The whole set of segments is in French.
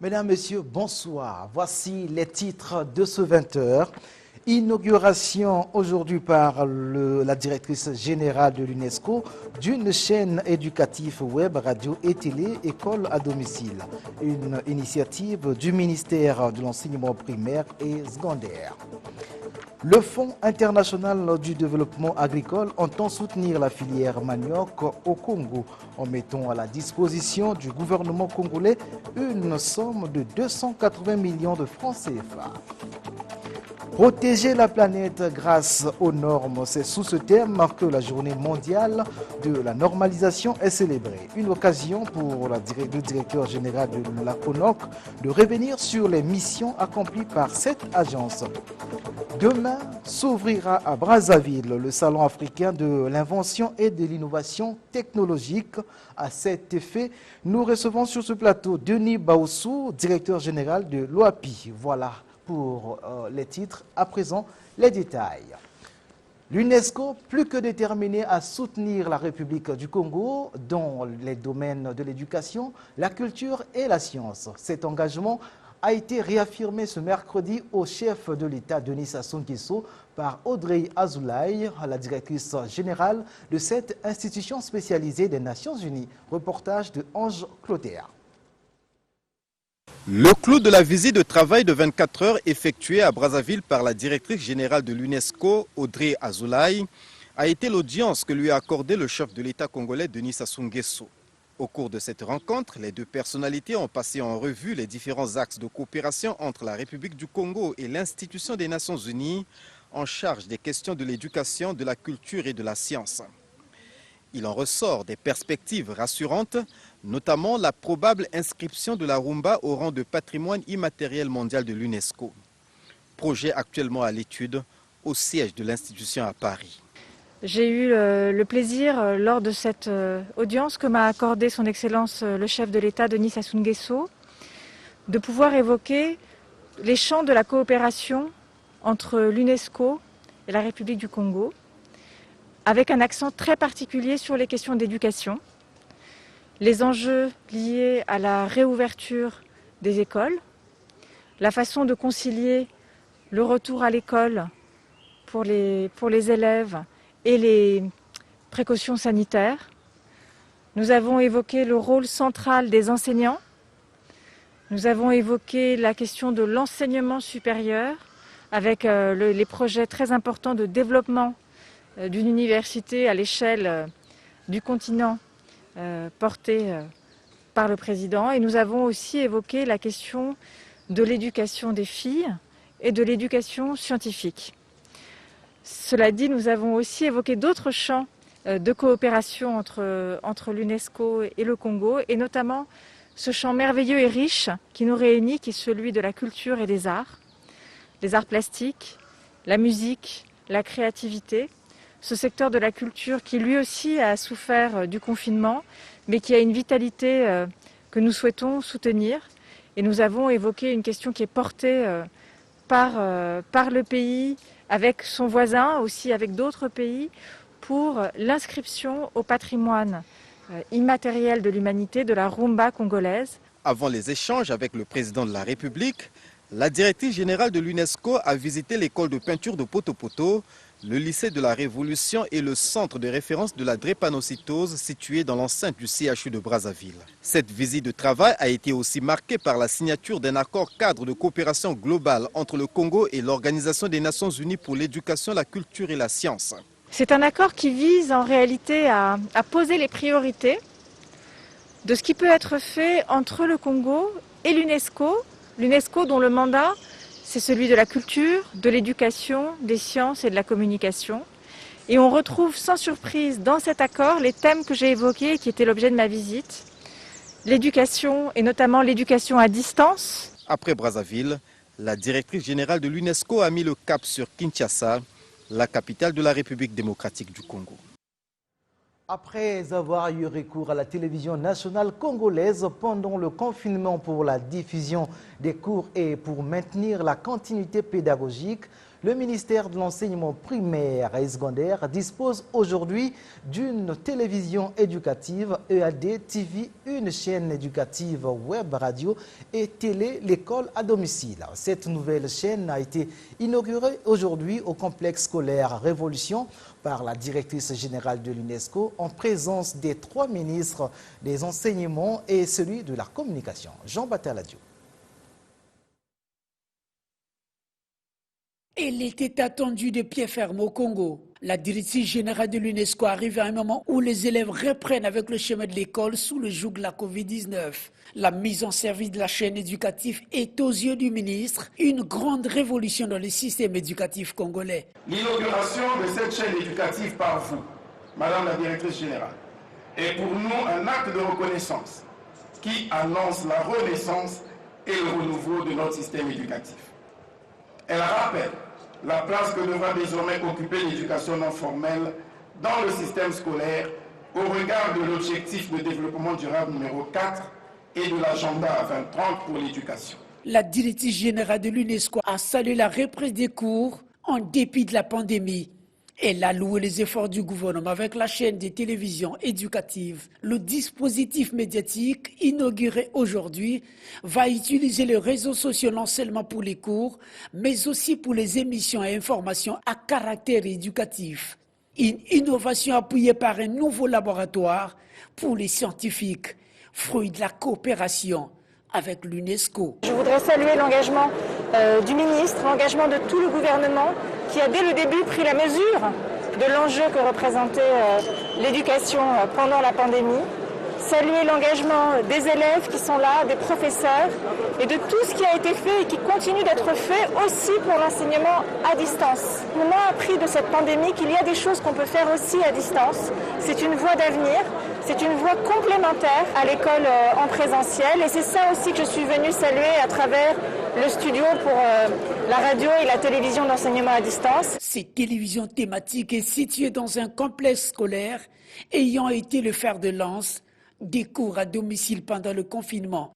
Mesdames, Messieurs, bonsoir. Voici les titres de ce 20h. Inauguration aujourd'hui par la directrice générale de l'UNESCO d'une chaîne éducative web, radio et télé, école à domicile. Une initiative du ministère de l'enseignement primaire et secondaire. Le Fonds international du développement agricole entend soutenir la filière manioc au Congo en mettant à la disposition du gouvernement congolais une somme de 280 millions de francs CFA. Protéger la planète grâce aux normes, c'est sous ce terme que la journée mondiale de la normalisation est célébrée. Une occasion pour le directeur général de la CONOC de revenir sur les missions accomplies par cette agence. Demain s'ouvrira à Brazzaville le salon africain de l'invention et de l'innovation technologique. À cet effet, nous recevons sur ce plateau Denis Baoussou, directeur général de l'OAPI. Voilà pour les titres. À présent, les détails. L'UNESCO, plus que déterminée à soutenir la République du Congo dans les domaines de l'éducation, la culture et la science. Cet engagement a été réaffirmé ce mercredi au chef de l'État, Denis Sassou Nguesso, par Audrey Azoulay, la directrice générale de cette institution spécialisée des Nations Unies. Reportage de Ange Clotaire. Le clou de la visite de travail de 24 heures effectuée à Brazzaville par la directrice générale de l'UNESCO, Audrey Azoulay, a été l'audience que lui a accordée le chef de l'État congolais, Denis Sassou Nguesso. Au cours de cette rencontre, les deux personnalités ont passé en revue les différents axes de coopération entre la République du Congo et l'Institution des Nations Unies en charge des questions de l'éducation, de la culture et de la science. Il en ressort des perspectives rassurantes, notamment la probable inscription de la rumba au rang de patrimoine immatériel mondial de l'UNESCO. Projet actuellement à l'étude au siège de l'institution à Paris. J'ai eu le plaisir, lors de cette audience que m'a accordée son Excellence le chef de l'État, Denis Sassou Nguesso, de pouvoir évoquer les champs de la coopération entre l'UNESCO et la République du Congo, avec un accent très particulier sur les questions d'éducation, les enjeux liés à la réouverture des écoles, la façon de concilier le retour à l'école pour les élèves et les précautions sanitaires. Nous avons évoqué le rôle central des enseignants. Nous avons évoqué la question de l'enseignement supérieur avec les projets très importants de développement d'une université à l'échelle du continent portée par le président. Et nous avons aussi évoqué la question de l'éducation des filles et de l'éducation scientifique. Cela dit, nous avons aussi évoqué d'autres champs de coopération entre l'UNESCO et le Congo, et notamment ce champ merveilleux et riche qui nous réunit, qui est celui de la culture et des arts, les arts plastiques, la musique, la créativité. Ce secteur de la culture qui lui aussi a souffert du confinement, mais qui a une vitalité que nous souhaitons soutenir. Et nous avons évoqué une question qui est portée par le pays, avec son voisin, aussi avec d'autres pays, pour l'inscription au patrimoine immatériel de l'humanité de la rumba congolaise. Avant les échanges avec le président de la République, la directrice générale de l'UNESCO a visité l'école de peinture de Poto-Poto, le lycée de la Révolution et le centre de référence de la drépanocytose situé dans l'enceinte du CHU de Brazzaville. Cette visite de travail a été aussi marquée par la signature d'un accord cadre de coopération globale entre le Congo et l'Organisation des Nations Unies pour l'éducation, la culture et la science. C'est un accord qui vise en réalité à poser les priorités de ce qui peut être fait entre le Congo et l'UNESCO. L'UNESCO dont le mandat, c'est celui de la culture, de l'éducation, des sciences et de la communication. Et on retrouve sans surprise dans cet accord les thèmes que j'ai évoqués et qui étaient l'objet de ma visite. L'éducation et notamment l'éducation à distance. Après Brazzaville, la directrice générale de l'UNESCO a mis le cap sur Kinshasa la capitale de la République démocratique du Congo. Après avoir eu recours à la télévision nationale congolaise pendant le confinement pour la diffusion des cours et pour maintenir la continuité pédagogique, le ministère de l'enseignement primaire et secondaire dispose aujourd'hui d'une télévision éducative EAD TV, une chaîne éducative web radio et télé l'école à domicile. Cette nouvelle chaîne a été inaugurée aujourd'hui au complexe scolaire Révolution par la directrice générale de l'UNESCO en présence des 3 ministres des enseignements et celui de la communication. Jean-Baptiste Ladio. Elle était attendue de pied ferme au Congo. La directrice générale de l'UNESCO arrive à un moment où les élèves reprennent avec le chemin de l'école sous le joug de la Covid-19. La mise en service de la chaîne éducative est aux yeux du ministre une grande révolution dans le système éducatif congolais. L'inauguration de cette chaîne éducative par vous, Madame la directrice générale, est pour nous un acte de reconnaissance qui annonce la renaissance et le renouveau de notre système éducatif. Elle rappelle la place que devra désormais occuper l'éducation non formelle dans le système scolaire au regard de l'objectif de développement durable numéro 4 et de l'agenda 2030 pour l'éducation. La directrice générale de l'UNESCO a salué la reprise des cours en dépit de la pandémie. Elle a loué les efforts du gouvernement avec la chaîne de télévision éducative. Le dispositif médiatique inauguré aujourd'hui va utiliser les réseaux sociaux non seulement pour les cours, mais aussi pour les émissions et informations à caractère éducatif. Une innovation appuyée par un nouveau laboratoire pour les scientifiques, fruit de la coopération avec l'UNESCO. Je voudrais saluer l'engagement du ministre, l'engagement de tout le gouvernement qui a dès le début pris la mesure de l'enjeu que représentait l'éducation pendant la pandémie. Saluer l'engagement des élèves qui sont là, des professeurs et de tout ce qui a été fait et qui continue d'être fait aussi pour l'enseignement à distance. On a appris de cette pandémie qu'il y a des choses qu'on peut faire aussi à distance. C'est une voie d'avenir. C'est une voie complémentaire à l'école en présentiel et c'est ça aussi que je suis venue saluer à travers le studio pour la radio et la télévision d'enseignement à distance. Cette télévision thématique est située dans un complexe scolaire ayant été le fer de lance des cours à domicile pendant le confinement.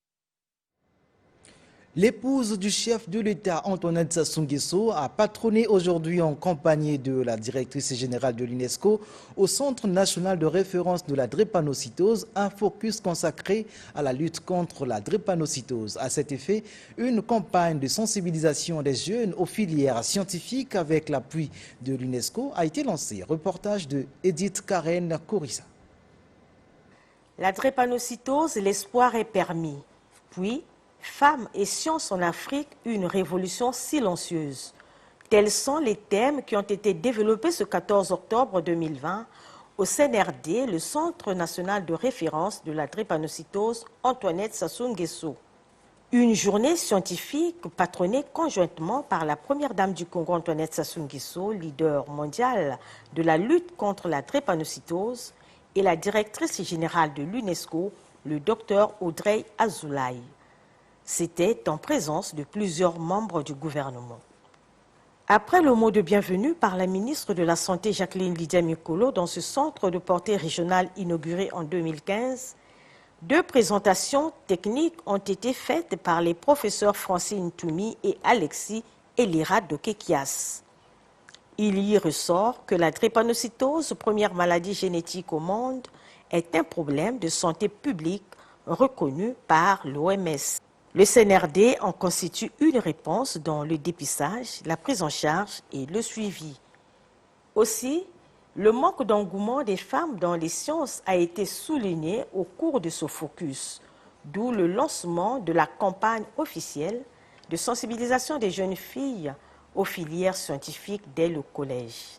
L'épouse du chef de l'État, Antoinette Sassou Nguesso, a patronné aujourd'hui en compagnie de la directrice générale de l'UNESCO au Centre national de référence de la drépanocytose, un focus consacré à la lutte contre la drépanocytose. À cet effet, une campagne de sensibilisation des jeunes aux filières scientifiques avec l'appui de l'UNESCO a été lancée. Reportage de Edith Karen Korissa. La drépanocytose, l'espoir est permis. Puis, Femmes et sciences en Afrique, une révolution silencieuse. Tels sont les thèmes qui ont été développés ce 14 octobre 2020 au CNRD, le Centre national de référence de la drépanocytose Antoinette Sassou Nguesso. Une journée scientifique patronnée conjointement par la première dame du Congo, Antoinette Sassou Nguesso, leader mondial de la lutte contre la drépanocytose, et la directrice générale de l'UNESCO, le Dr Audrey Azoulay. C'était en présence de plusieurs membres du gouvernement. Après le mot de bienvenue par la ministre de la Santé Jacqueline Lydia Mikolo dans ce centre de portée régionale inauguré en 2015, 2 présentations techniques ont été faites par les professeurs Francine Toumi et Alexis Elira Dokekias. Il y ressort que la drépanocytose, première maladie génétique au monde, est un problème de santé publique reconnu par l'OMS. Le CNRD en constitue une réponse dans le dépistage, la prise en charge et le suivi. Aussi, le manque d'engouement des femmes dans les sciences a été souligné au cours de ce focus, d'où le lancement de la campagne officielle de sensibilisation des jeunes filles aux filières scientifiques dès le collège.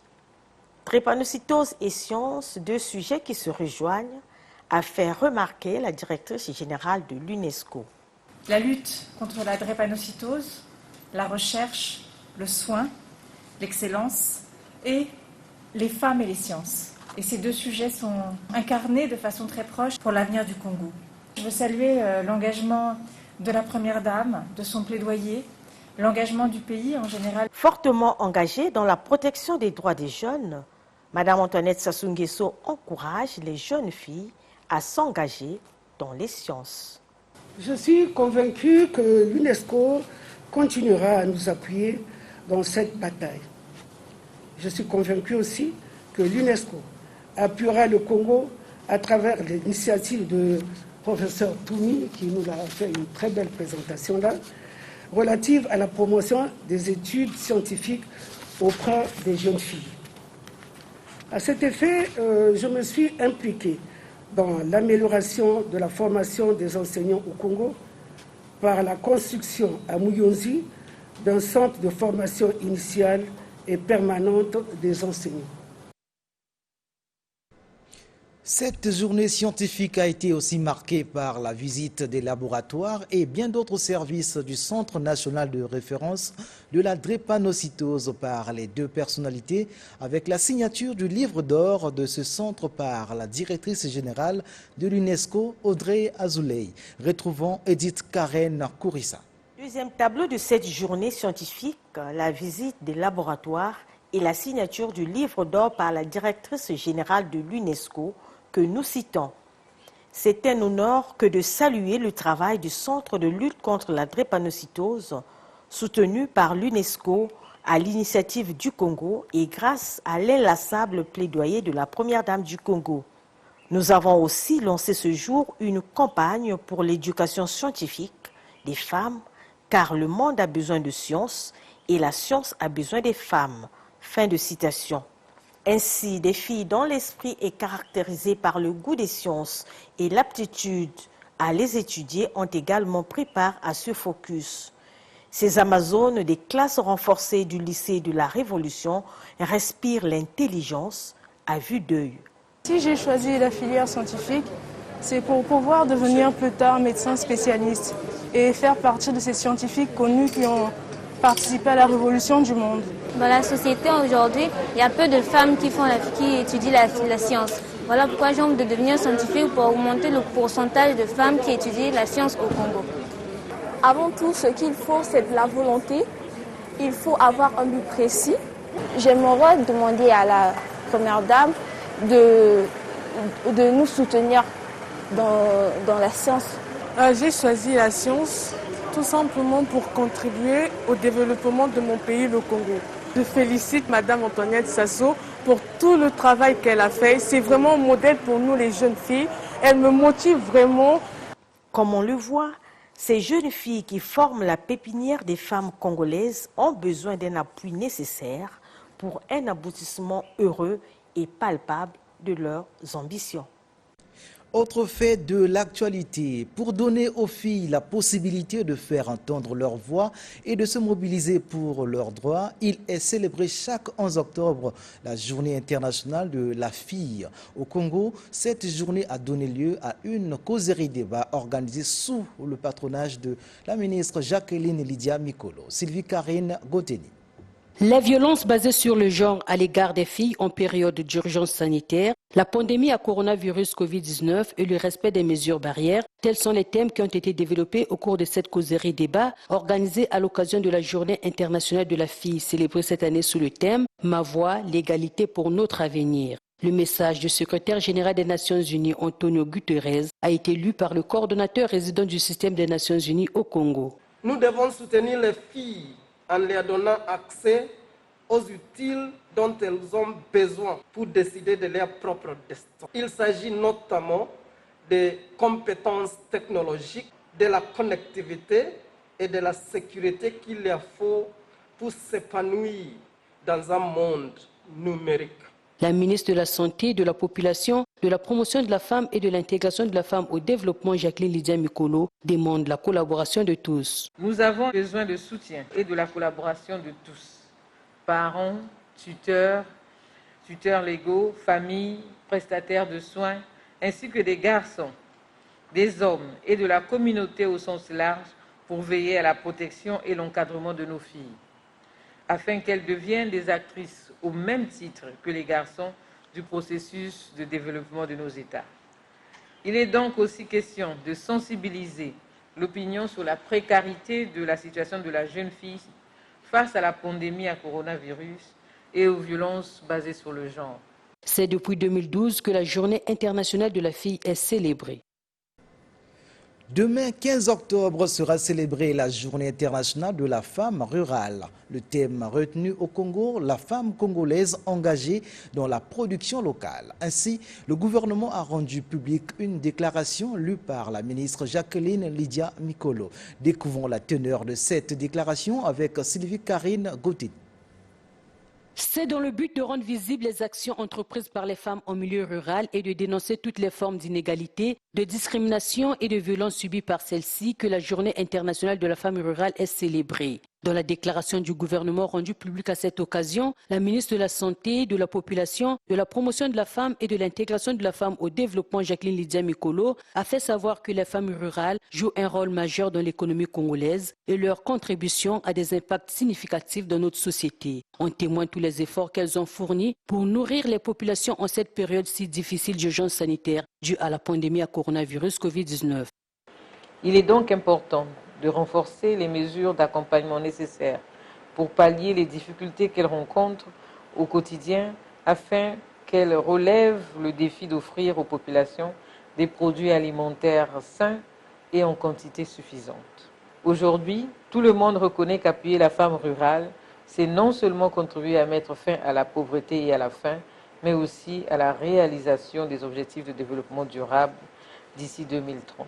Drépanocytose et sciences, 2 sujets qui se rejoignent, a fait remarquer la directrice générale de l'UNESCO. La lutte contre la drépanocytose, la recherche, le soin, l'excellence et les femmes et les sciences. Et ces 2 sujets sont incarnés de façon très proche pour l'avenir du Congo. Je veux saluer l'engagement de la Première Dame, de son plaidoyer, l'engagement du pays en général. Fortement engagée dans la protection des droits des jeunes, Madame Antoinette Sassou Nguesso encourage les jeunes filles à s'engager dans les sciences. Je suis convaincue que l'UNESCO continuera à nous appuyer dans cette bataille. Je suis convaincue aussi que l'UNESCO appuiera le Congo à travers l'initiative de professeur Toumi, qui nous a fait une très belle présentation là, relative à la promotion des études scientifiques auprès des jeunes filles. À cet effet, je me suis impliquée dans l'amélioration de la formation des enseignants au Congo par la construction à Muyonzi d'un centre de formation initiale et permanente des enseignants. Cette journée scientifique a été aussi marquée par la visite des laboratoires et bien d'autres services du Centre national de référence de la drépanocytose par les deux personnalités, avec la signature du livre d'or de ce centre par la directrice générale de l'UNESCO, Audrey Azoulay. Retrouvons Edith Karen Kourissa. Deuxième tableau de cette journée scientifique, la visite des laboratoires et la signature du livre d'or par la directrice générale de l'UNESCO que nous citons. C'est un honneur que de saluer le travail du Centre de lutte contre la drépanocytose, soutenu par l'UNESCO à l'initiative du Congo et grâce à l'inlassable plaidoyer de la Première Dame du Congo. Nous avons aussi lancé ce jour une campagne pour l'éducation scientifique des femmes, car le monde a besoin de science et la science a besoin des femmes. Fin de citation. Ainsi, des filles dont l'esprit est caractérisé par le goût des sciences et l'aptitude à les étudier ont également pris part à ce focus. Ces Amazones des classes renforcées du lycée de la Révolution respirent l'intelligence à vue d'œil. Si j'ai choisi la filière scientifique, c'est pour pouvoir devenir plus tard médecin spécialiste et faire partie de ces scientifiques connus qui ont participé à la révolution du monde. Dans la société aujourd'hui, il y a peu de femmes qui étudient la science. Voilà pourquoi j'ai envie de devenir scientifique pour augmenter le pourcentage de femmes qui étudient la science au Congo. Avant tout, ce qu'il faut, c'est de la volonté. Il faut avoir un but précis. J'aimerais demander à la Première Dame de nous soutenir dans la science. J'ai choisi la science tout simplement pour contribuer au développement de mon pays, le Congo. Je félicite Madame Antoinette Sassou pour tout le travail qu'elle a fait. C'est vraiment un modèle pour nous les jeunes filles. Elle me motive vraiment. Comme on le voit, ces jeunes filles qui forment la pépinière des femmes congolaises ont besoin d'un appui nécessaire pour un aboutissement heureux et palpable de leurs ambitions. Autre fait de l'actualité, pour donner aux filles la possibilité de faire entendre leur voix et de se mobiliser pour leurs droits, il est célébré chaque 11 octobre la journée internationale de la fille. Au Congo, cette journée a donné lieu à une causerie débat organisée sous le patronage de la ministre Jacqueline Lydia Mikolo. Sylvie Karine Goteni. Les violences basées sur le genre à l'égard des filles en période d'urgence sanitaire, la pandémie à coronavirus Covid-19 et le respect des mesures barrières, tels sont les thèmes qui ont été développés au cours de cette causerie débat organisée à l'occasion de la Journée internationale de la fille célébrée cette année sous le thème « Ma voix, l'égalité pour notre avenir ». Le message du secrétaire général des Nations Unies, Antonio Guterres, a été lu par le coordonnateur résident du système des Nations Unies au Congo. Nous devons soutenir les filles en leur donnant accès aux outils dont elles ont besoin pour décider de leur propre destin. Il s'agit notamment des compétences technologiques, de la connectivité et de la sécurité qu'il leur faut pour s'épanouir dans un monde numérique. La ministre de la Santé, de la Population, de la Promotion de la Femme et de l'Intégration de la Femme au Développement, Jacqueline Lydia Mikolo, demande la collaboration de tous. Nous avons besoin de soutien et de la collaboration de tous. Parents, tuteurs légaux, familles, prestataires de soins, ainsi que des garçons, des hommes et de la communauté au sens large pour veiller à la protection et l'encadrement de nos filles, afin qu'elles deviennent des actrices au même titre que les garçons du processus de développement de nos États. Il est donc aussi question de sensibiliser l'opinion sur la précarité de la situation de la jeune fille face à la pandémie à coronavirus et aux violences basées sur le genre. C'est depuis 2012 que la Journée internationale de la fille est célébrée. Demain, 15 octobre, sera célébrée la Journée internationale de la femme rurale. Le thème retenu au Congo, la femme congolaise engagée dans la production locale. Ainsi, le gouvernement a rendu publique une déclaration lue par la ministre Jacqueline Lydia Mikolo. Découvrons la teneur de cette déclaration avec Sylvie Karine Gauthier. C'est dans le but de rendre visibles les actions entreprises par les femmes en milieu rural et de dénoncer toutes les formes d'inégalité, de discrimination et de violence subies par celles-ci que la Journée internationale de la femme rurale est célébrée. Dans la déclaration du gouvernement rendue publique à cette occasion, la ministre de la Santé, de la Population, de la Promotion de la Femme et de l'Intégration de la Femme au Développement, Jacqueline Lydia Mikolo, a fait savoir que les femmes rurales jouent un rôle majeur dans l'économie congolaise et leur contribution a des impacts significatifs dans notre société. On témoigne tous les efforts qu'elles ont fournis pour nourrir les populations en cette période si difficile d'urgence sanitaire due à la pandémie à coronavirus Covid-19. Il est donc important de renforcer les mesures d'accompagnement nécessaires pour pallier les difficultés qu'elles rencontrent au quotidien afin qu'elles relèvent le défi d'offrir aux populations des produits alimentaires sains et en quantité suffisante. Aujourd'hui, tout le monde reconnaît qu'appuyer la femme rurale, c'est non seulement contribuer à mettre fin à la pauvreté et à la faim, mais aussi à la réalisation des objectifs de développement durable d'ici 2030.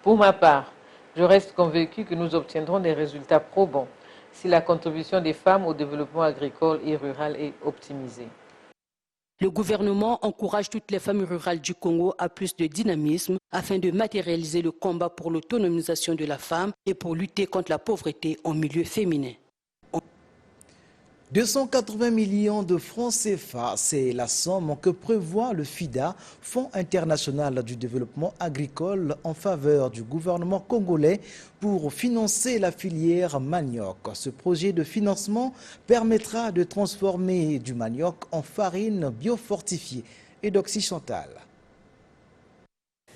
Pour ma part, je reste convaincu que nous obtiendrons des résultats probants si la contribution des femmes au développement agricole et rural est optimisée. Le gouvernement encourage toutes les femmes rurales du Congo à plus de dynamisme afin de matérialiser le combat pour l'autonomisation de la femme et pour lutter contre la pauvreté en milieu féminin. 280 millions de francs CFA, c'est la somme que prévoit le FIDA, Fonds international du développement agricole, en faveur du gouvernement congolais pour financer la filière manioc. Ce projet de financement permettra de transformer du manioc en farine biofortifiée. Et Doxy Chantal.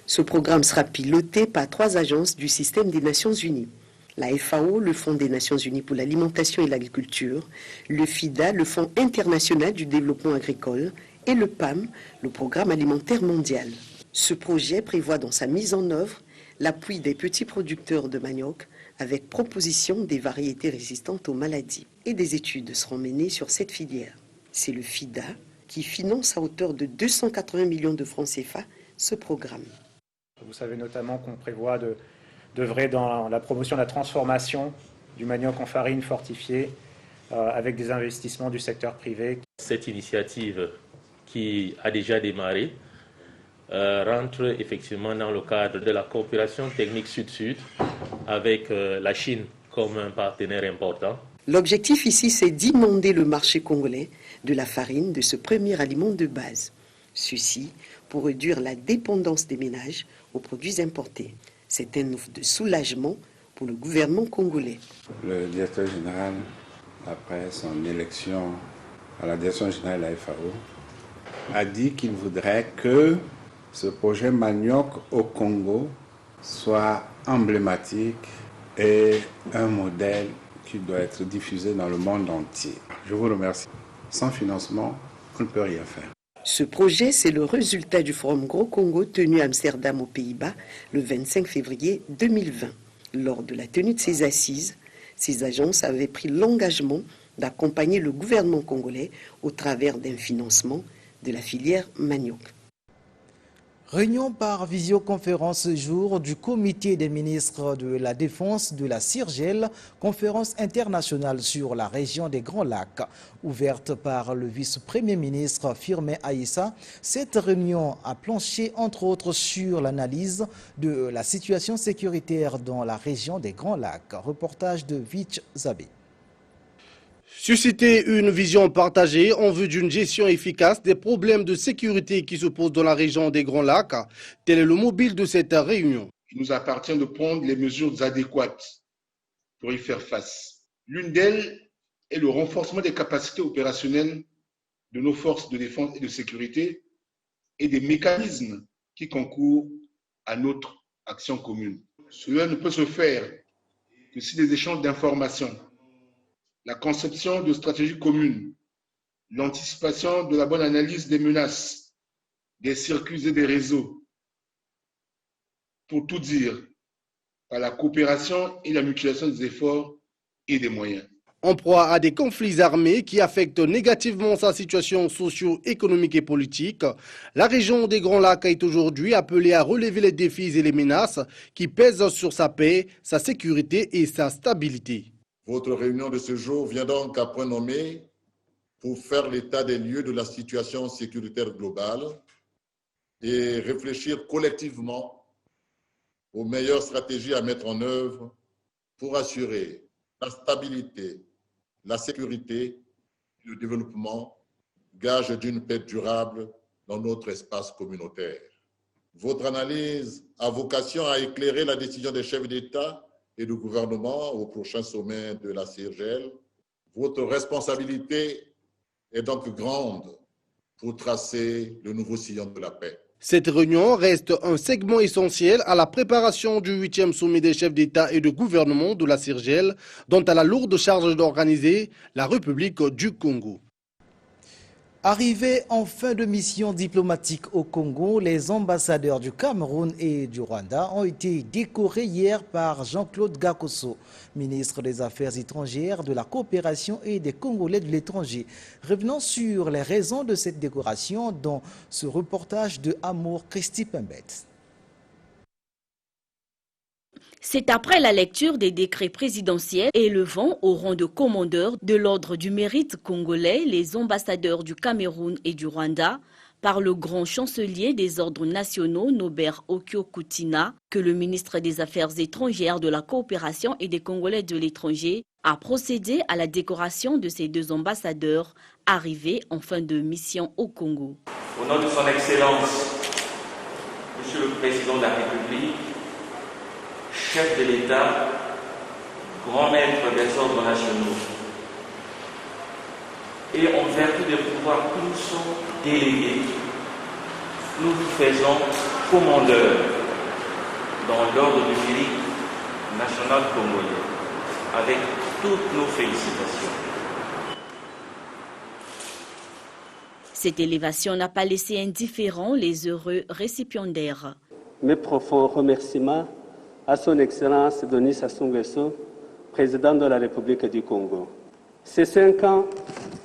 Ce programme sera piloté par 3 agences du système des Nations Unies. La FAO, le Fonds des Nations Unies pour l'alimentation et l'agriculture, le FIDA, le Fonds international du développement agricole, et le PAM, le Programme alimentaire mondial. Ce projet prévoit dans sa mise en œuvre l'appui des petits producteurs de manioc avec proposition des variétés résistantes aux maladies. Et des études seront menées sur cette filière. C'est le FIDA qui finance à hauteur de 280 millions de francs CFA ce programme. Vous savez notamment qu'on prévoit d'œuvrer dans la promotion de la transformation du manioc en farine fortifiée avec des investissements du secteur privé. Cette initiative qui a déjà démarré rentre effectivement dans le cadre de la coopération technique Sud-Sud avec la Chine comme un partenaire important. L'objectif ici, c'est d'inonder le marché congolais de la farine, de ce premier aliment de base. Ceci pour réduire la dépendance des ménages aux produits importés. C'est un offre de soulagement pour le gouvernement congolais. Le directeur général, après son élection à la direction générale de la FAO, a dit qu'il voudrait que ce projet manioc au Congo soit emblématique et un modèle qui doit être diffusé dans le monde entier. Je vous remercie. Sans financement, on ne peut rien faire. Ce projet, c'est le résultat du Forum Gros Congo tenu à Amsterdam aux Pays-Bas le 25 février 2020. Lors de la tenue de ces assises, ces agences avaient pris l'engagement d'accompagner le gouvernement congolais au travers d'un financement de la filière manioc. Réunion par visioconférence ce jour du comité des ministres de la Défense de la CIRGEL, conférence internationale sur la région des Grands Lacs. Ouverte par le vice-premier ministre Firmin Aïssa, cette réunion a planché entre autres sur l'analyse de la situation sécuritaire dans la région des Grands Lacs. Reportage de Vich Zabé. Susciter une vision partagée en vue d'une gestion efficace des problèmes de sécurité qui se posent dans la région des Grands Lacs, tel est le mobile de cette réunion. Il nous appartient de prendre les mesures adéquates pour y faire face. L'une d'elles est le renforcement des capacités opérationnelles de nos forces de défense et de sécurité et des mécanismes qui concourent à notre action commune. Cela ne peut se faire que si les échanges d'informations, la conception de stratégies communes, l'anticipation de la bonne analyse des menaces, des circuits et des réseaux, pour tout dire, par la coopération et la mutualisation des efforts et des moyens. En proie à des conflits armés qui affectent négativement sa situation socio-économique et politique, la région des Grands Lacs est aujourd'hui appelée à relever les défis et les menaces qui pèsent sur sa paix, sa sécurité et sa stabilité. Votre réunion de ce jour vient donc à point nommé pour faire l'état des lieux de la situation sécuritaire globale et réfléchir collectivement aux meilleures stratégies à mettre en œuvre pour assurer la stabilité, la sécurité et le développement, gage d'une paix durable dans notre espace communautaire. Votre analyse a vocation à éclairer la décision des chefs d'État et de gouvernement au prochain sommet de la CIRGL. Votre responsabilité est donc grande pour tracer le nouveau sillon de la paix. Cette réunion reste un segment essentiel à la préparation du 8e sommet des chefs d'État et de gouvernement de la CIRGL, dont a la lourde charge d'organiser la République du Congo. Arrivés en fin de mission diplomatique au Congo, les ambassadeurs du Cameroun et du Rwanda ont été décorés hier par Jean-Claude Gakoso, ministre des Affaires étrangères, de la coopération et des Congolais de l'étranger. Revenons sur les raisons de cette décoration dans ce reportage de Amour Christi Pembet. C'est après la lecture des décrets présidentiels élevant au rang de commandeur de l'ordre du mérite congolais les ambassadeurs du Cameroun et du Rwanda par le grand chancelier des ordres nationaux Nobert Okio-Kutina que le ministre des Affaires étrangères, de la coopération et des Congolais de l'étranger a procédé à la décoration de ces deux ambassadeurs arrivés en fin de mission au Congo. Au nom de son Excellence, Monsieur le Président de la République, chef de l'État, grand maître des ordres nationaux, et en vertu des pouvoirs qui nous sont délégués, nous vous faisons commandeur dans l'ordre du mérite national congolais, avec toutes nos félicitations. Cette élévation n'a pas laissé indifférents les heureux récipiendaires. Mes profonds remerciements à son Excellence Denis Sassou Nguesso, président de la République du Congo. Ces 5 ans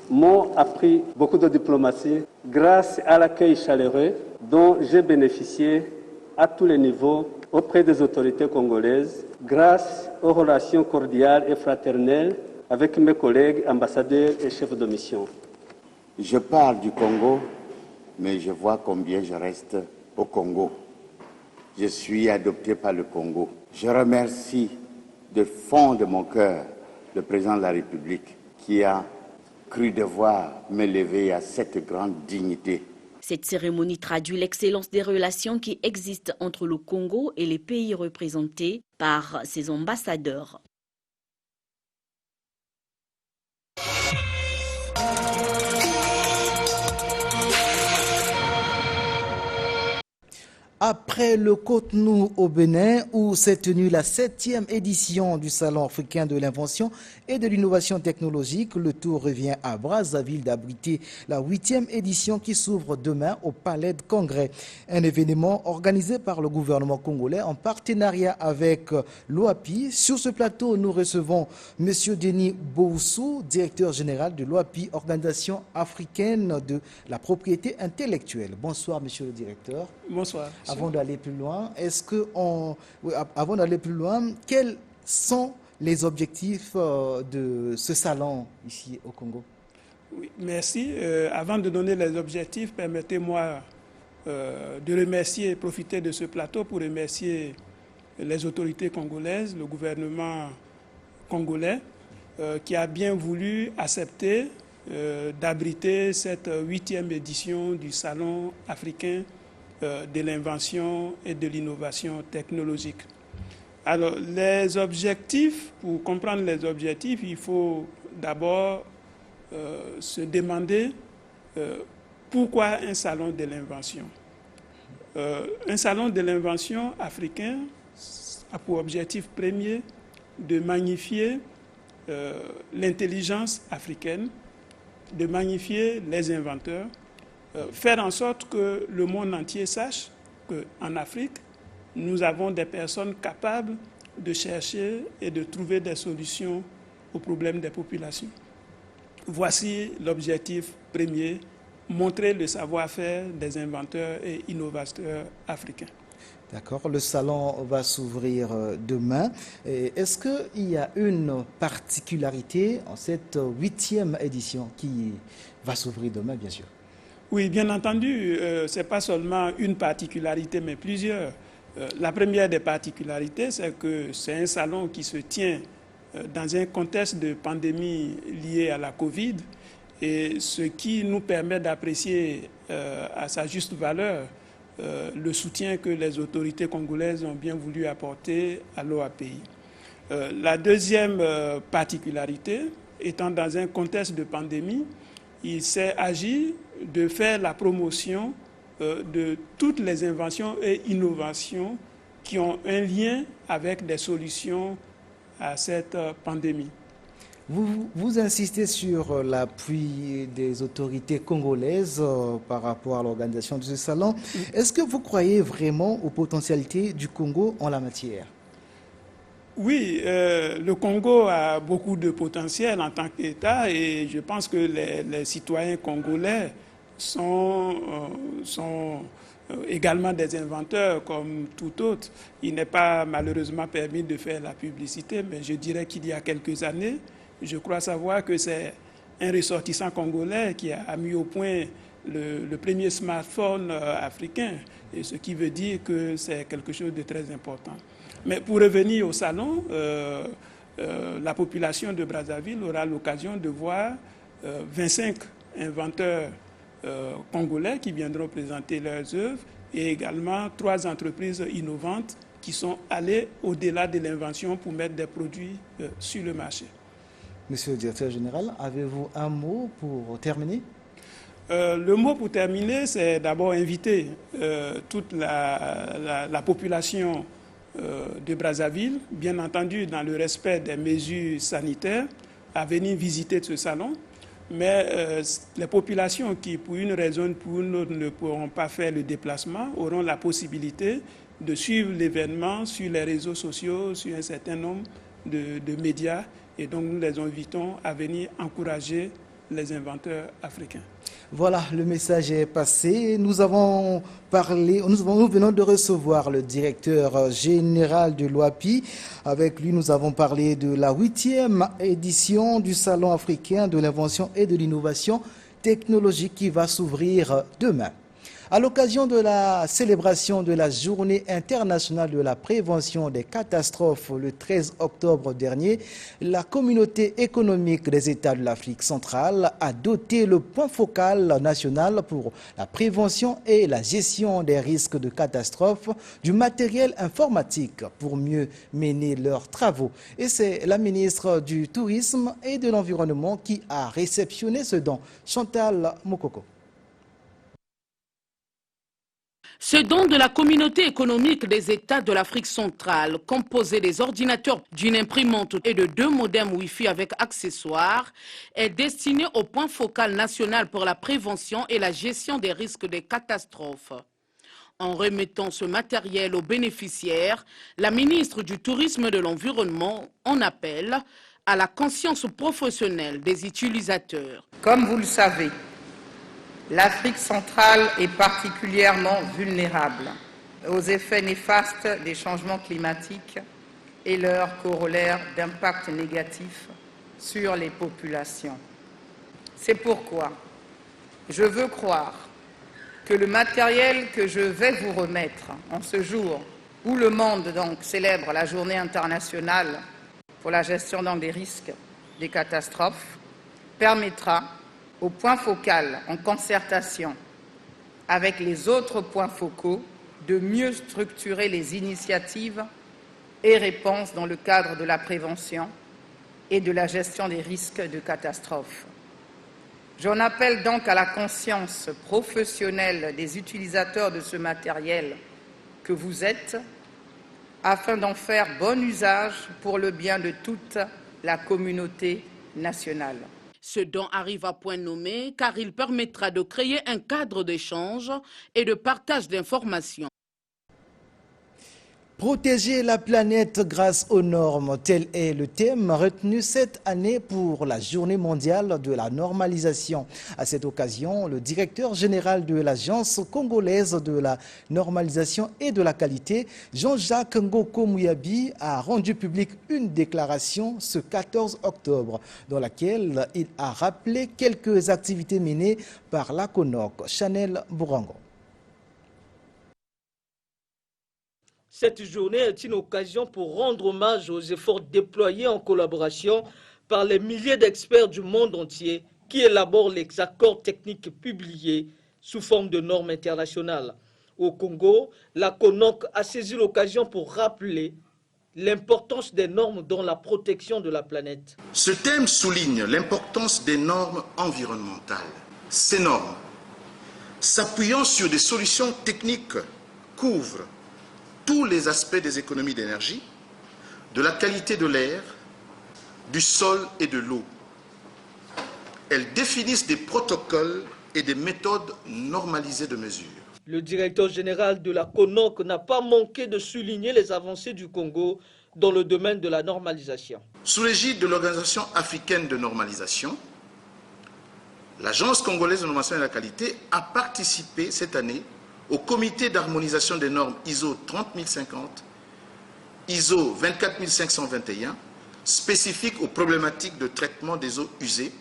m'ont appris beaucoup de diplomatie grâce à l'accueil chaleureux dont j'ai bénéficié à tous les niveaux auprès des autorités congolaises, grâce aux relations cordiales et fraternelles avec mes collègues ambassadeurs et chefs de mission. Je parle du Congo, mais je vois combien je reste au Congo. Je suis adopté par le Congo. Je remercie de fond de mon cœur le président de la République qui a cru devoir m'élever à cette grande dignité. Cette cérémonie traduit l'excellence des relations qui existent entre le Congo et les pays représentés par ses ambassadeurs. Après le Cotonou au Bénin, où s'est tenue la 7e édition du Salon africain de l'invention et de l'innovation technologique, le tour revient à Brazzaville d'abriter la 8e édition qui s'ouvre demain au Palais de Congrès. Un événement organisé par le gouvernement congolais en partenariat avec l'OAPI. Sur ce plateau, nous recevons M. Denis Boussou, directeur général de l'OAPI, Organisation africaine de la propriété intellectuelle. Bonsoir, monsieur le directeur. Bonsoir. Avant d'aller plus loin, quels sont les objectifs de ce salon ici au Congo? Oui, merci. Avant de donner les objectifs, permettez-moi de remercier, profiter de ce plateau pour remercier les autorités congolaises, le gouvernement congolais, qui a bien voulu accepter d'abriter cette 8e édition du Salon africain de l'invention et de l'innovation technologique. Alors, les objectifs, pour comprendre les objectifs, il faut d'abord se demander pourquoi un salon de l'invention. Un salon de l'invention africain, a pour objectif premier de magnifier l'intelligence africaine, de magnifier les inventeurs, faire en sorte que le monde entier sache qu'en Afrique, nous avons des personnes capables de chercher et de trouver des solutions aux problèmes des populations. Voici l'objectif premier, montrer le savoir-faire des inventeurs et innovateurs africains. D'accord, le salon va s'ouvrir demain. Est-ce qu'il y a une particularité en cette 8e édition qui va s'ouvrir demain, bien sûr? Oui, bien entendu, ce n'est pas seulement une particularité, mais plusieurs. La première des particularités, c'est que c'est un salon qui se tient dans un contexte de pandémie liée à la Covid, et ce qui nous permet d'apprécier à sa juste valeur le soutien que les autorités congolaises ont bien voulu apporter à l'OAPI. La deuxième particularité, étant dans un contexte de pandémie, il s'est agi de faire la promotion de toutes les inventions et innovations qui ont un lien avec des solutions à cette pandémie. Vous insistez sur l'appui des autorités congolaises par rapport à l'organisation de ce salon. Est-ce que vous croyez vraiment aux potentialités du Congo en la matière? Oui, le Congo a beaucoup de potentiel en tant qu'État, et je pense que les citoyens congolais sont également des inventeurs comme tout autre. Il n'est pas malheureusement permis de faire la publicité, mais je dirais qu'il y a quelques années, je crois savoir que c'est un ressortissant congolais qui a mis au point le premier smartphone africain, et ce qui veut dire que c'est quelque chose de très important. Mais pour revenir au salon, la population de Brazzaville aura l'occasion de voir 25 inventeurs congolais qui viendront présenter leurs œuvres, et également 3 entreprises innovantes qui sont allées au-delà de l'invention pour mettre des produits sur le marché. Monsieur le directeur général, avez-vous un mot pour terminer? Le mot pour terminer, c'est d'abord inviter toute la population de Brazzaville, bien entendu dans le respect des mesures sanitaires, à venir visiter ce salon. Mais les populations qui, pour une raison ou pour une autre, ne pourront pas faire le déplacement, auront la possibilité de suivre l'événement sur les réseaux sociaux, sur un certain nombre de médias. Et donc nous les invitons à venir encourager les inventeurs africains. Voilà, le message est passé. Nous venons de recevoir le directeur général de l'OAPI. Avec lui, nous avons parlé de la 8e édition du Salon africain de l'invention et de l'innovation technologique qui va s'ouvrir demain. À l'occasion de la célébration de la Journée internationale de la prévention des catastrophes le 13 octobre dernier, la communauté économique des États de l'Afrique centrale a doté le point focal national pour la prévention et la gestion des risques de catastrophes du matériel informatique pour mieux mener leurs travaux. Et c'est la ministre du Tourisme et de l'Environnement qui a réceptionné ce don. Chantal Mokoko. Ce don de la communauté économique des États de l'Afrique centrale, composé des ordinateurs, d'une imprimante et de 2 modems Wi-Fi avec accessoires, est destiné au point focal national pour la prévention et la gestion des risques de catastrophes. En remettant ce matériel aux bénéficiaires, la ministre du Tourisme et de l'Environnement en appelle à la conscience professionnelle des utilisateurs. Comme vous le savez, l'Afrique centrale est particulièrement vulnérable aux effets néfastes des changements climatiques et leurs corollaires d'impact négatif sur les populations. C'est pourquoi je veux croire que le matériel que je vais vous remettre en ce jour où le monde donc célèbre la Journée internationale pour la gestion des risques des catastrophes permettra au point focal, en concertation avec les autres points focaux, de mieux structurer les initiatives et réponses dans le cadre de la prévention et de la gestion des risques de catastrophes. J'en appelle donc à la conscience professionnelle des utilisateurs de ce matériel que vous êtes afin d'en faire bon usage pour le bien de toute la communauté nationale. Ce don arrive à point nommé car il permettra de créer un cadre d'échange et de partage d'informations. Protéger la planète grâce aux normes, tel est le thème retenu cette année pour la Journée mondiale de la normalisation. À cette occasion, le directeur général de l'Agence congolaise de la normalisation et de la qualité, Jean-Jacques Ngoko Mouyabi, a rendu public une déclaration ce 14 octobre, dans laquelle il a rappelé quelques activités menées par la CONOC. Chanel Bourango. Cette journée est une occasion pour rendre hommage aux efforts déployés en collaboration par les milliers d'experts du monde entier qui élaborent les accords techniques publiés sous forme de normes internationales. Au Congo, la CONOC a saisi l'occasion pour rappeler l'importance des normes dans la protection de la planète. Ce thème souligne l'importance des normes environnementales. Ces normes, s'appuyant sur des solutions techniques, couvrent tous les aspects des économies d'énergie, de la qualité de l'air, du sol et de l'eau. Elles définissent des protocoles et des méthodes normalisées de mesure. Le directeur général de la CONOC n'a pas manqué de souligner les avancées du Congo dans le domaine de la normalisation. Sous l'égide de l'Organisation africaine de normalisation, l'Agence congolaise de normalisation et de la qualité a participé cette année au comité d'harmonisation des normes ISO 30050, ISO 24521, spécifiques aux problématiques de traitement des eaux usées,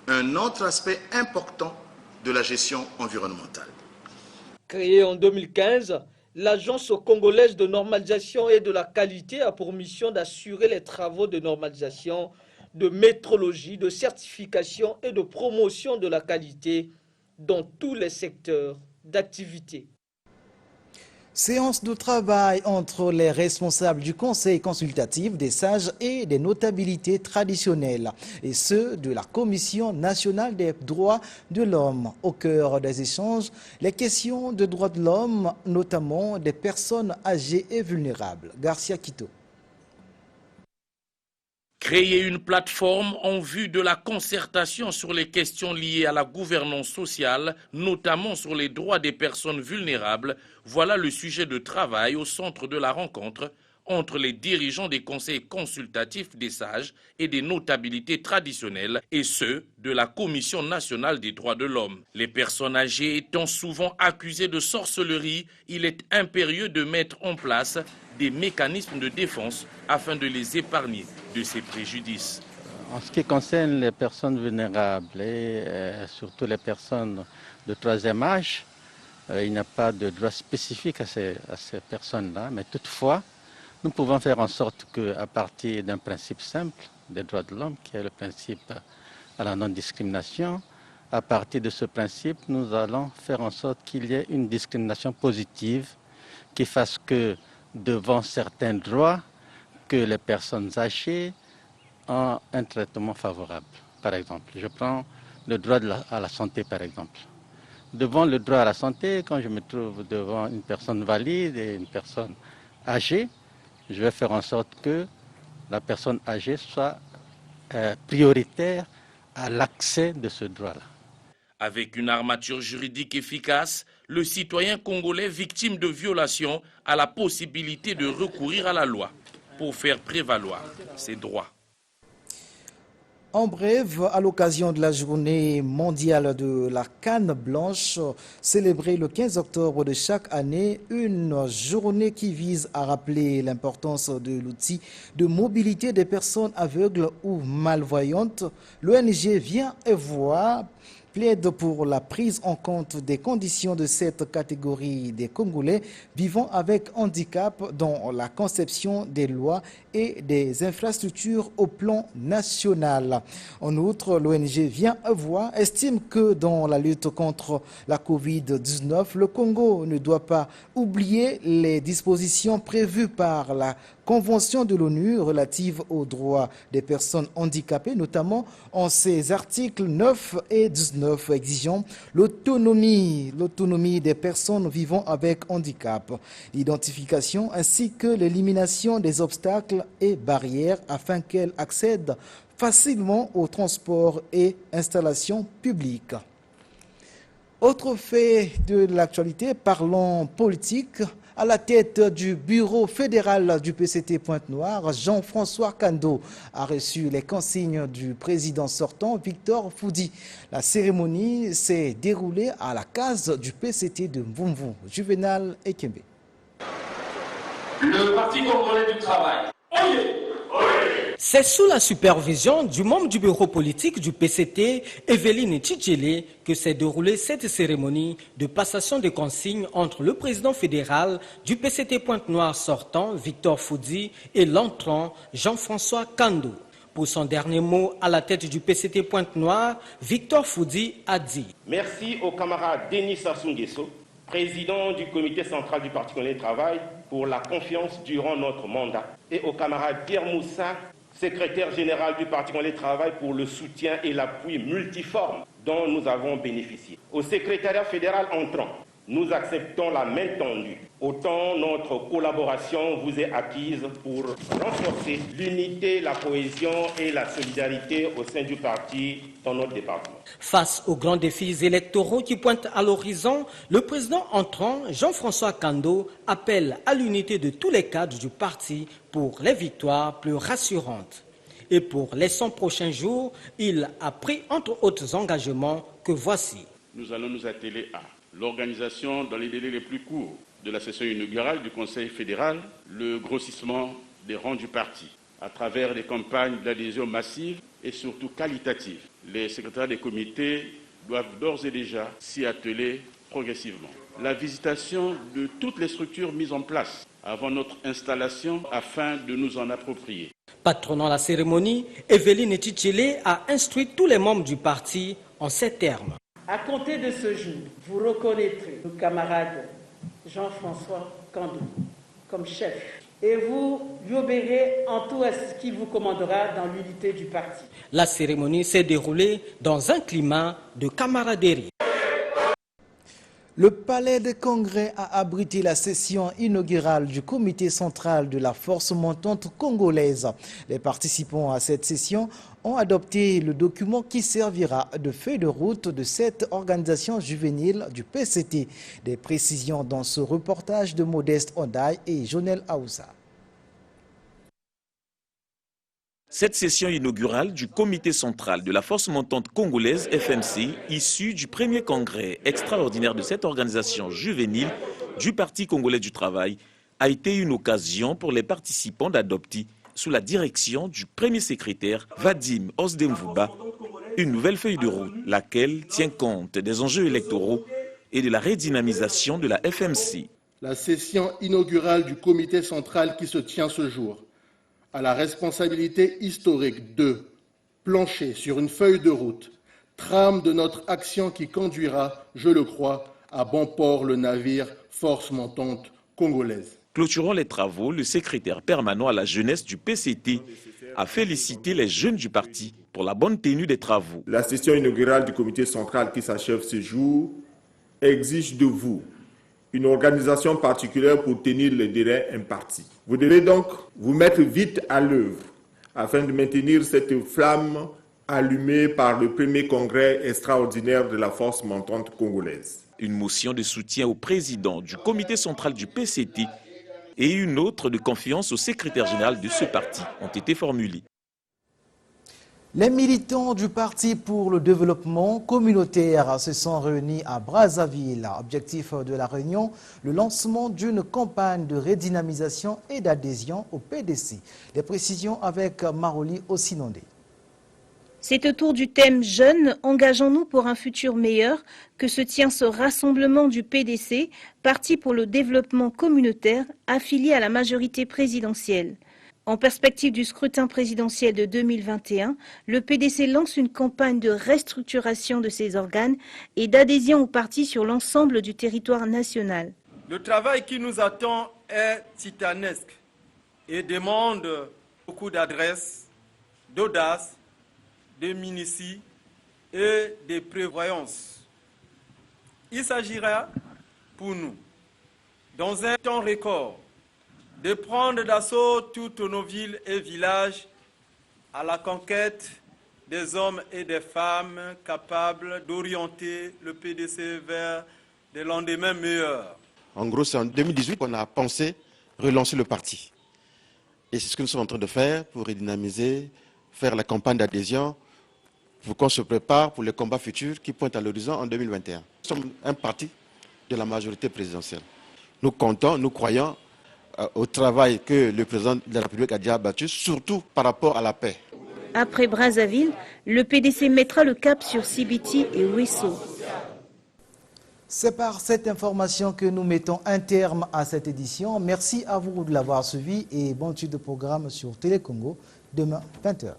un autre aspect important de la gestion environnementale. Créée en 2015, l'Agence congolaise de normalisation et de la qualité a pour mission d'assurer les travaux de normalisation, de métrologie, de certification et de promotion de la qualité dans tous les secteurs d'activité. Séance de travail entre les responsables du Conseil consultatif des sages et des notabilités traditionnelles et ceux de la Commission nationale des droits de l'homme. Au cœur des échanges, les questions de droits de l'homme, notamment des personnes âgées et vulnérables. Garcia Quito. Créer une plateforme en vue de la concertation sur les questions liées à la gouvernance sociale, notamment sur les droits des personnes vulnérables, voilà le sujet de travail au centre de la rencontre entre les dirigeants des conseils consultatifs des sages et des notabilités traditionnelles et ceux de la Commission nationale des droits de l'homme. Les personnes âgées étant souvent accusées de sorcellerie, il est impérieux de mettre en place des mécanismes de défense afin de les épargner de ces préjudices. En ce qui concerne les personnes vulnérables et surtout les personnes de troisième âge, il n'y a pas de droit spécifique à ces personnes-là, mais toutefois, nous pouvons faire en sorte qu'à partir d'un principe simple des droits de l'homme, qui est le principe à la non-discrimination, à partir de ce principe, nous allons faire en sorte qu'il y ait une discrimination positive qui fasse que devant certains droits, que les personnes âgées ont un traitement favorable. Par exemple, je prends le droit à la santé, par exemple. Devant le droit à la santé, quand je me trouve devant une personne valide et une personne âgée, je vais faire en sorte que la personne âgée soit prioritaire à l'accès de ce droit-là. Avec une armature juridique efficace, le citoyen congolais victime de violations a la possibilité de recourir à la loi pour faire prévaloir ses droits. En bref, à l'occasion de la journée mondiale de la canne blanche, célébrée le 15 octobre de chaque année, une journée qui vise à rappeler l'importance de l'outil de mobilité des personnes aveugles ou malvoyantes, l'ONG Viens et Vois plaide pour la prise en compte des conditions de cette catégorie des Congolais vivant avec handicap dans la conception des lois et des infrastructures au plan national. En outre, l'ONG Viens et Vois estime que dans la lutte contre la Covid-19, le Congo ne doit pas oublier les dispositions prévues par la Convention de l'ONU relative aux droits des personnes handicapées, notamment en ses articles 9 et 19 exigeant l'autonomie des personnes vivant avec handicap, l'identification ainsi que l'élimination des obstacles et barrières afin qu'elles accèdent facilement au transport et installations publiques. Autre fait de l'actualité, parlons politique. À la tête du bureau fédéral du PCT Pointe-Noire, Jean-François Kando a reçu les consignes du président sortant, Victor Foudi. La cérémonie s'est déroulée à la case du PCT de Mvumvu, Juvenal Ekembe. Le Parti congolais du travail. C'est sous la supervision du membre du bureau politique du PCT, Evelyne Tchitchele, que s'est déroulée cette cérémonie de passation de consignes entre le président fédéral du PCT Pointe-Noire sortant, Victor Foudi, et l'entrant, Jean-François Kando. Pour son dernier mot à la tête du PCT Pointe-Noire, Victor Foudi a dit « Merci au camarade Denis Sassou Nguesso, président du comité central du Parti congolais du travail, pour la confiance durant notre mandat, et au camarade Pierre Moussa, secrétaire général du Parti congolais du travail, pour le soutien et l'appui multiforme dont nous avons bénéficié. Au secrétariat fédéral entrant, nous acceptons la main tendue. Autant notre collaboration vous est acquise pour renforcer l'unité, la cohésion et la solidarité au sein du parti dans notre département. Face aux grands défis électoraux qui pointent à l'horizon, le président entrant, Jean-François Kando, appelle à l'unité de tous les cadres du parti pour les victoires plus rassurantes. Et pour les 100 prochains jours, il a pris entre autres engagements que voici. Nous allons nous atteler à l'organisation dans les délais les plus courts de la session inaugurale du Conseil fédéral, le grossissement des rangs du parti, à travers des campagnes d'adhésion massive et surtout qualitative. Les secrétaires des comités doivent d'ores et déjà s'y atteler progressivement. La visitation de toutes les structures mises en place avant notre installation afin de nous en approprier. Patronant la cérémonie, Evelyne Tchitchele a instruit tous les membres du parti en ces termes. À compter de ce jour, vous reconnaîtrez le camarade Jean-François Kando comme chef et vous lui obéirez en tout à ce qu'il vous commandera dans l'unité du parti. La cérémonie s'est déroulée dans un climat de camaraderie. Le palais de congrès a abrité la session inaugurale du comité central de la force montante congolaise. Les participants à cette session ont adopté le document qui servira de feuille de route de cette organisation juvénile du PCT. Des précisions dans ce reportage de Modeste Ondaï et Jonel Aoussa. Cette session inaugurale du comité central de la force montante congolaise FMC, issue du premier congrès extraordinaire de cette organisation juvénile du Parti congolais du travail, a été une occasion pour les participants d'adopter, sous la direction du premier secrétaire Vadim Osdemvuba, une nouvelle feuille de route, laquelle tient compte des enjeux électoraux et de la redynamisation de la FMC. La session inaugurale du comité central qui se tient ce jour a la responsabilité historique de plancher sur une feuille de route, trame de notre action qui conduira, je le crois, à bon port le navire force montante congolaise. Clôturant les travaux, le secrétaire permanent à la jeunesse du PCT a félicité les jeunes du parti pour la bonne tenue des travaux. La session inaugurale du comité central qui s'achève ce jour exige de vous une organisation particulière pour tenir les délais impartis. Vous devez donc vous mettre vite à l'œuvre afin de maintenir cette flamme allumée par le premier congrès extraordinaire de la force montante congolaise. Une motion de soutien au président du comité central du PCT et une autre de confiance au secrétaire général de ce parti ont été formulées. Les militants du Parti pour le développement communautaire se sont réunis à Brazzaville. Objectif de la réunion, le lancement d'une campagne de redynamisation et d'adhésion au PDC. Les précisions avec Maroli Ossinondé. C'est autour du thème « Jeunes, engageons-nous pour un futur meilleur » que se tient ce rassemblement du PDC, Parti pour le développement communautaire, affilié à la majorité présidentielle. En perspective du scrutin présidentiel de 2021, le PDC lance une campagne de restructuration de ses organes et d'adhésion au parti sur l'ensemble du territoire national. Le travail qui nous attend est titanesque. et demande beaucoup d'adresse, d'audace, de minutie et de prévoyance. Il s'agira pour nous, dans un temps record, de prendre d'assaut toutes nos villes et villages à la conquête des hommes et des femmes capables d'orienter le PDC vers des lendemains meilleurs. En gros, c'est en 2018 qu'on a pensé relancer le parti. Et c'est ce que nous sommes en train de faire pour redynamiser, faire la campagne d'adhésion, pour qu'on se prépare pour les combats futurs qui pointent à l'horizon en 2021. Nous sommes un parti de la majorité présidentielle. Nous comptons, nous croyons au travail que le président de la République a déjà battu, surtout par rapport à la paix. Après Brazzaville, le PDC mettra le cap sur Sibiti et Ouesso. C'est par cette information que nous mettons un terme à cette édition. Merci à vous de l'avoir suivi et bonne suite de programme sur Télé Congo, demain 20h.